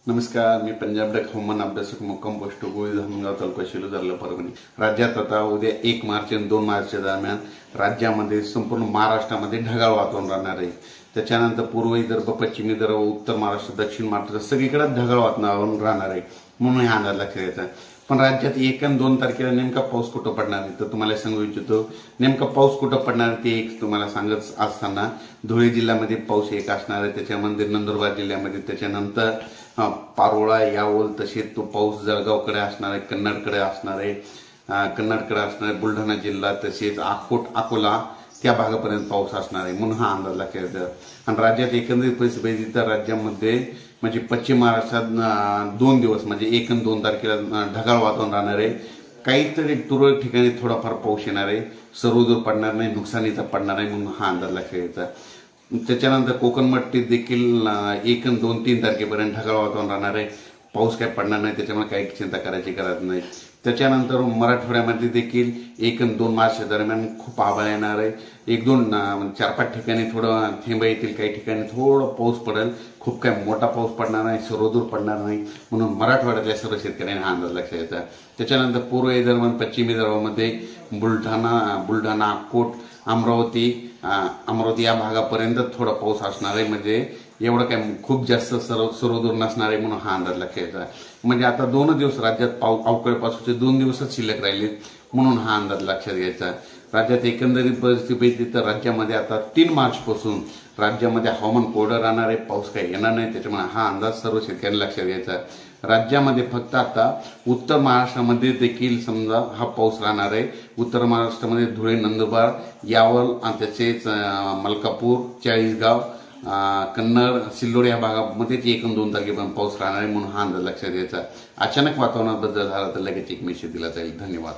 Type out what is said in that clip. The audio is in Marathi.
नमस्कार, मी पंजाब डक हवामान अभ्यासक मुक्काम पोस्ट गोळी धामणगाव तालुका शिलो जिल्हा परभणी। राज्यात आता उद्या 1 मार्च आणि 2 मार्चच्या दरम्यान राज्यामध्ये संपूर्ण महाराष्ट्रामध्ये ढगाळ वातावरण राहणार आहे। त्याच्यानंतर पूर्व विदर्भ, पश्चिम विदर्भ, उत्तर महाराष्ट्र, दक्षिण महाराष्ट्र सगळीकडे ढगाळ वातावरण राहणार आहे म्हणून हा अंदाज लक्षात घ्यायचा। पण राज्यात 1 आणि 2 तारखेला नेमका पाऊस कुठं पडणार आहे तर तुम्हाला सांगू इच्छितो। नेमका पाऊस कुठं पडणार ते एक तुम्हाला सांगत असताना धुळे जिल्ह्यामध्ये पाऊस एक असणार आहे, त्याच्यामध्ये नंदुरबार जिल्ह्यामध्ये, त्याच्यानंतर पारोळा, यावल, तसेच तो पाऊस जळगावकडे असणार आहे, कन्नडकडे असणार आहे, बुलढाणा जिल्हा, तसेच अकोला त्या भागापर्यंत पाऊस असणार आहे म्हणून हा अंदाज लक्षात घ्यायचा। आणि राज्यात एकंदरीत परिस्थिती तर राज्यामध्ये म्हणजे पश्चिम महाराष्ट्रात 2 दिवस म्हणजे 1 आणि 2 तारखेला ढगाळ वातावरण राहणार आहे। काहीतरी तुरळक ठिकाणी थोडाफार पाऊस येणार आहे, सर्वदूर पडणार नाही, नुकसानीचा पडणार आहे म्हणून हा अंदाज लक्षात घ्यायचा। त्याच्यानंतर कोकण मट्टीत देखील 1 आणि 2-3 तारखेपर्यंत ढगाळ वातावरण राहणार आहे, पाऊस काय पडणार नाही, त्याच्यामुळे काही चिंता करायची गरज नाही। त्याच्यानंतर मराठवाड्यामध्ये देखील 1 आणि 2 मार्च दरम्यान खूप आभाळ येणार आहे, 1-2 4-5 ठिकाणी थोडं थेंब येतील, काही ठिकाणी थोडं पाऊस पडेल, खूप काय मोठा पाऊस पडणार नाही, सर्वदूर पडणार नाही म्हणून मराठवाड्यातल्या सर्व शेतकऱ्यांनी हा अंदाज लक्षात घ्यायचा। त्याच्यानंतर पूर्व विदर्भ, पश्चिम विदर्भामध्ये बुलढाणा, अकोट, अमरावती या भागापर्यंत थोडा पाऊस असणार आहे, म्हणजे एवढं काय खूप जास्त सर्वदूर नसणार आहे म्हणून हा अंदाज लक्षात घ्यायचा। म्हणजे आता 2 दिवस राज्यात अवकाळी पावसाचे 2 दिवसच शिल्लक राहिले म्हणून हा अंदाज लक्षात घ्यायचा। राज्यात एकंदरीत परिस्थिती तर राज्यामध्ये आता 3 मार्च पासून राज्यामध्ये हवामान कोरडं राहणार आहे, पाऊस काही येणार नाही, त्याच्यामुळे हा अंदाज सर्व शेतकऱ्यांनी लक्षात घ्यायचा। राज्यामध्ये फक्त आता उत्तर महाराष्ट्रामध्ये देखील समजा हा पाऊस राहणार आहे। उत्तर महाराष्ट्रामध्ये धुळे, नंदुरबार, यावल आणि तसेच मलकापूर, चाळीसगाव, कन्नड, सिल्लोड या भागामध्ये 1 आणि 2 तारखेपर्यंत पाऊस राहणार आहे म्हणून हा अंदाज लक्षात घ्यायचा। अचानक वातावरणात बदल झाला तर लगेच एक मेसेज दिला जाईल। धन्यवाद।